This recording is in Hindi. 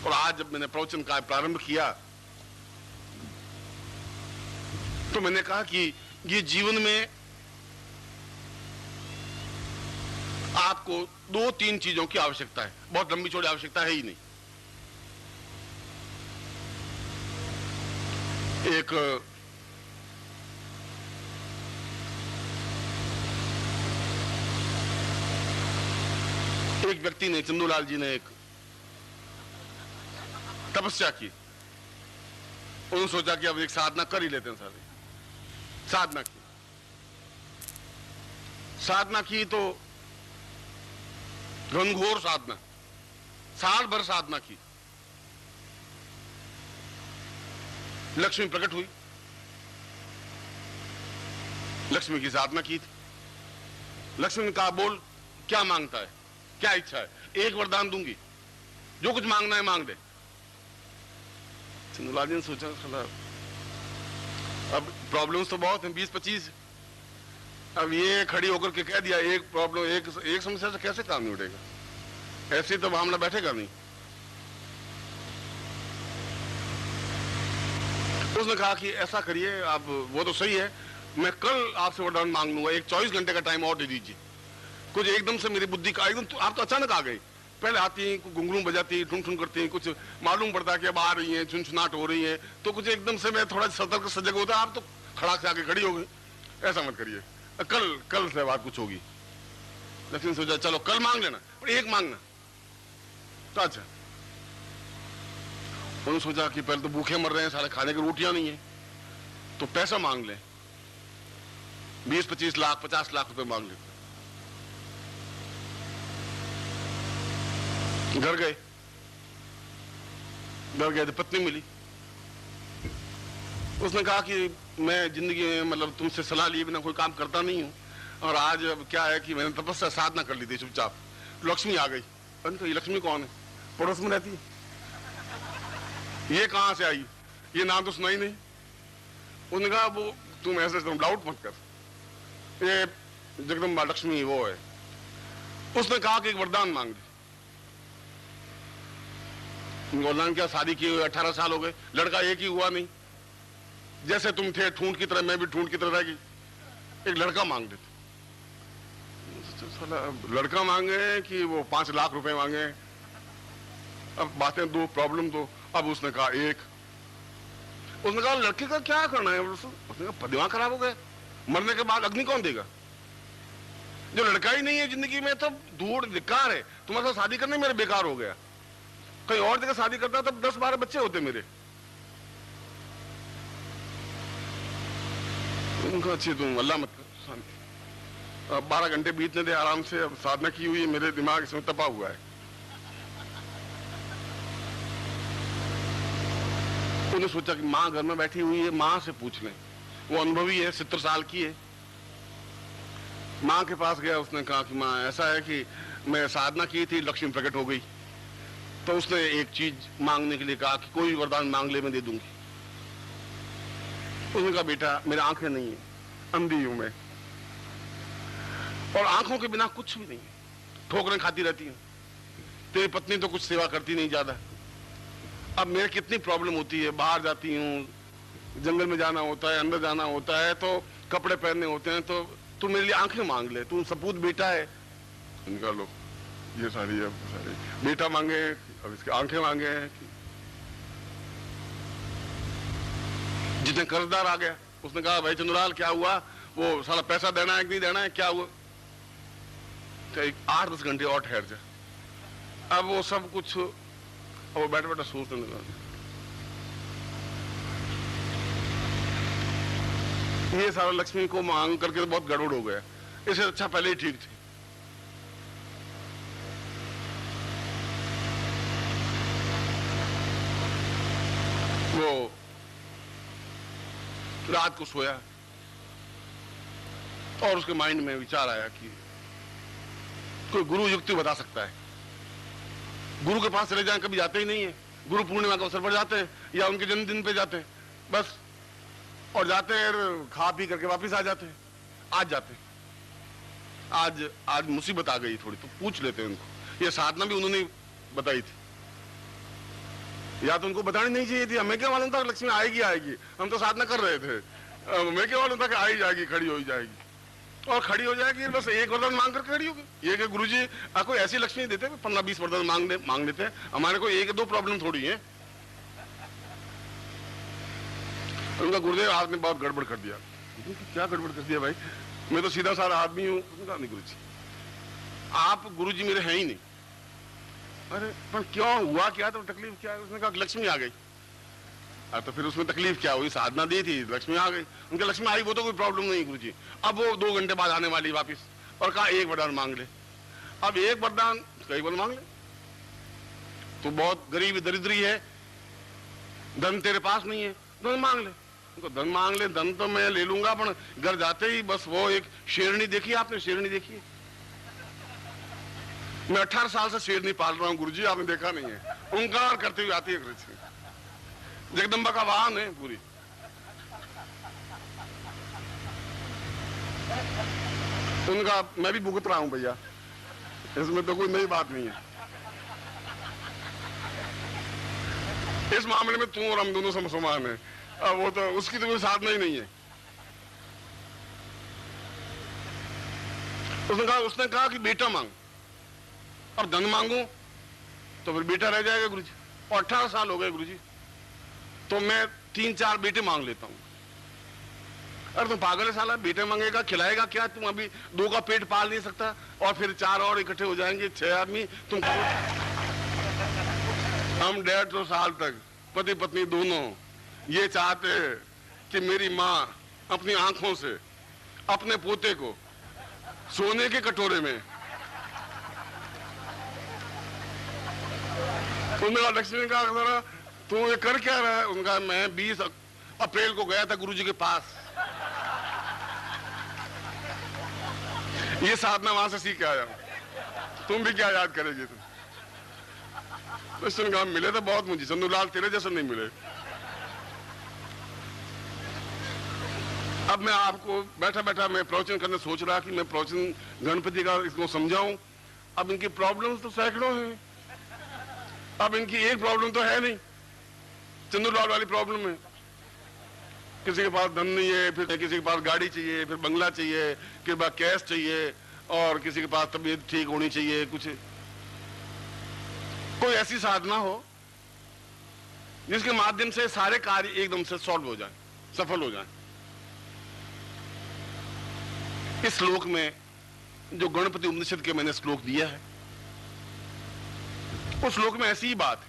और आज जब मैंने प्रवचन का प्रारंभ किया तो मैंने कहा कि ये जीवन में आपको 2-3 चीजों की आवश्यकता है, बहुत लंबी चौड़ी आवश्यकता है ही नहीं। एक व्यक्ति ने, चंदूलाल जी ने एक तपस्या की। उन्होंने सोचा कि अब एक साधना कर ही लेते हैं सारे। साधना की तो घनघोर साधना, साल भर साधना की। लक्ष्मी प्रकट हुई, लक्ष्मी की साधना की थी। लक्ष्मी ने कहा, बोल क्या मांगता है, क्या इच्छा है, एक वरदान दूंगी, जो कुछ मांगना है मांग दे। चंदूलाल जी ने सोचा, साला अब प्रॉब्लम्स तो बहुत हैं, 20-25। अब ये खड़ी होकर के कह दिया एक प्रॉब्लम, एक समस्या से कैसे काम नहीं उठेगा, ऐसे तो मामला बैठेगा नहीं। उसने कहा कि ऐसा करिए आप, वो तो सही है, मैं कल आपसे वरदान मांग लूंगा, एक 24 घंटे का टाइम और दे दीजिए। कुछ एकदम से मेरी बुद्धि का एकदम आप तो अचानक आ गई। पहले आती हैं, घुंघरू बजाती, ठुन ठुन करती हैं, कुछ मालूम पड़ता है कि अब आ रही हैं, चुनचुनाट हो रही है, तो कुछ एकदम से मैं थोड़ा सतर्क सजग होता, आप तो खड़ाक से आके खड़ी हो गई। ऐसा मत करिए, कल से बात कुछ होगी। लेकिन सोचा चलो कल मांग लेना, पर एक मांगना तो अच्छा। उन्होंने सोचा कि पहले तो भूखे मर रहे हैं सारे, खाने की रोटियां नहीं है, तो पैसा मांग ले, 20-25 लाख 50 लाख रुपए मांग लेते। घर गए तो पत्नी मिली। उसने कहा कि मैं जिंदगी में मतलब तुमसे सलाह लिए बिना कोई काम करता नहीं हूं, और आज अब क्या है कि मैंने तपस्या साधना कर ली थी चुपचाप, लक्ष्मी आ गई। तो ये लक्ष्मी कौन है, पड़ोस में रहती है, ये कहां से आई, ये नाम तो सुना ही नहीं। उसने कहा वो तुम ऐसे डाउट मत कर, ये जगदम्बा लक्ष्मी वो है। उसने कहा कि एक वरदान मांग दे। वरदान क्या, शादी किए हुए 18 साल हो गए, लड़का एक ही हुआ नहीं, जैसे तुम थे ठूंठ की तरह, मैं भी ठूंठ की तरह रह गई, एक लड़का मांग देते। लड़का मांगे कि वो 5 लाख रुपए मांगे, अब बातें दो, प्रॉब्लम दो। अब उसने कहा एक। उसने कहा लड़के का क्या करना है, उसने कहा दिमाग खराब हो गया, मरने के बाद अग्नि कौन देगा, जो लड़का ही नहीं है जिंदगी में, तो दूर बेकार है, तुम्हारे साथ शादी करने मेरे बेकार हो गया, कहीं और जगह शादी करता तब 10-12 बच्चे होते मेरे। उनका अच्छी तुम अल्लाह मत कर, शांति। अब 12 घंटे बीतने दे आराम से, अब साधना की हुई है, मेरे दिमाग इसमें तपा हुआ है। उन्होंने सोचा कि माँ घर में बैठी हुई है, माँ से पूछ लें, वो अनुभवी है, 70 साल की है। माँ के पास गया, उसने कहा कि माँ ऐसा है कि मैं साधना की थी, लक्ष्मी प्रकट हो गई, तो उसने एक चीज मांगने के लिए कहा कि कोई वरदान मांग ले, मैं दे दूंगी। उसने कहा बेटा मेरी आंखें नहीं है, अंधी हूं मैं, और आंखों के बिना कुछ भी नहीं है, ठोकरें खाती रहती हूं, तेरी पत्नी तो कुछ सेवा करती नहीं ज्यादा। अब मेरे कितनी प्रॉब्लम होती है, बाहर जाती हूँ, जंगल में जाना होता है, अंदर जाना होता है, तो कपड़े पहनने होते हैं, तो तू मेरे लिए आंखें मांग ले, तू सपूत बेटा है। इनका लो ये सारी बेटा मांगे, अब इसके आंखें मांगे। जितने कर्जदार आ गया, उसने कहा भाई चंद्रलाल क्या हुआ, वो साला पैसा देना है कि नहीं देना है, क्या हुआ, 8-10 घंटे और ठहर जा। अब वो सब कुछ वो बैठे बैठे सोचने लगा, ये सारा लक्ष्मी को मांग करके तो बहुत गड़बड़ हो गया, इससे अच्छा पहले ही ठीक थी। वो रात को सोया और उसके माइंड में विचार आया कि कोई गुरु युक्ति बता सकता है। गुरु के पास चले जाएं, कभी जाते ही नहीं है, गुरु पूर्णिमा के अवसर पर जाते हैं या उनके जन्मदिन पे जाते हैं बस, और जाते हैं खा पी करके वापिस आ जाते हैं। आज जाते हैं, आज मुसीबत आ गई थोड़ी, तो पूछ लेते हैं उनको। ये साधना भी उन्होंने बताई थी। या तो उनको बतानी नहीं चाहिए थी, हमें क्या मालूम था लक्ष्मी आएगी आएगी, हम तो साधना कर रहे थे, हमें क्या मालूम था कि आ ही जाएगी, खड़ी हो ही जाएगी, और खड़ी हो जाएगी, बस एक वरदान मांग कर खड़ी होगी। ये कि गुरुजी आपको ऐसी लक्ष्मी देते 15-20 वरदान मांग लेते हैं, हमारे को एक दो प्रॉब्लम थोड़ी है। उनका गुरुदेव आपने बहुत गड़बड़ कर दिया। क्या गड़बड़ कर दिया भाई, मैं तो सीधा सारा आदमी हूँ। नहीं गुरुजी, आप गुरुजी मेरे हैं ही नहीं। अरे पर क्यों हुआ, क्या तो तकलीफ क्या है? उसने कहा लक्ष्मी आ गई। तो फिर उसमें तकलीफ क्या हुई, साधना दी थी, लक्ष्मी आ गई। उनके लक्ष्मी आई वो तो कोई प्रॉब्लम नहीं गुरुजी। अब वो 2 घंटे बाद आने वाली वापिस, और कहा एक वरदान मांग ले। अब एक वरदान कई बार मांग ले, तो बहुत गरीबी दरिद्री है, धन तेरे पास नहीं है, धन मांग ले। उनको धन मांग ले, धन तो मैं ले लूंगा, पर घर जाते ही बस वो एक शेरनी देखी, आपने शेरनी देखी है? मैं 18 साल से शेरनी पाल रहा हूँ गुरुजी, आपने देखा नहीं है? ओंकार करते हुए आती है कृष्ण, जगदम्बा का वाहन है पूरी। उनका मैं भी भुगत रहा हूं भैया, इसमें तो कोई नई बात नहीं है। इस मामले में तू और हम दोनों समान है। वो तो उसकी तो कोई साधना ही नहीं है। उसने कहा कि बेटा मांग, और धन मांगू तो फिर बेटा रह जाएगा गुरुजी। और 18 साल हो गए गुरुजी, तो मैं 3-4 बेटे मांग लेता हूं। अरे तुम पागल है साला, बेटे मांगेगा, खिलाएगा क्या? तुम अभी 2 का पेट पाल नहीं सकता, और फिर 4 और इकट्ठे हो जाएंगे, 6 आदमी तुम। हम 150 साल तक पति पत्नी दोनों ये चाहते हैं कि मेरी माँ अपनी आंखों से अपने पोते को सोने के कटोरे में, उन्होंने लक्ष्मी का जरा तू ये कर क्या रहा है? उनका मैं 20 अप्रैल को गया था गुरुजी के पास, ये साधना वहां से सीख के आया। तुम भी क्या याद करेगी? तुम कहा मिले तो बहुत मुझे, चंदूलाल तेरे जैसे नहीं मिले। अब मैं आपको बैठा बैठा मैं प्रवचन करने सोच रहा कि मैं प्रवचन गणपति का इसको समझाऊं। अब इनकी प्रॉब्लम्स तो सैकड़ों हैं, अब इनकी एक प्रॉब्लम तो है नहीं, चंदूलाल वाली प्रॉब्लम है। किसी के पास धन नहीं है, फिर किसी के पास गाड़ी चाहिए, फिर बंगला चाहिए, किसी के पास कैश चाहिए, और किसी के पास तबीयत ठीक होनी चाहिए। कुछ कोई ऐसी साधना हो जिसके माध्यम से सारे कार्य एकदम से सॉल्व हो जाए, सफल हो जाए। इस श्लोक में जो गणपति उपनिषद के मैंने श्लोक दिया है, उस श्लोक में ऐसी ही बात है।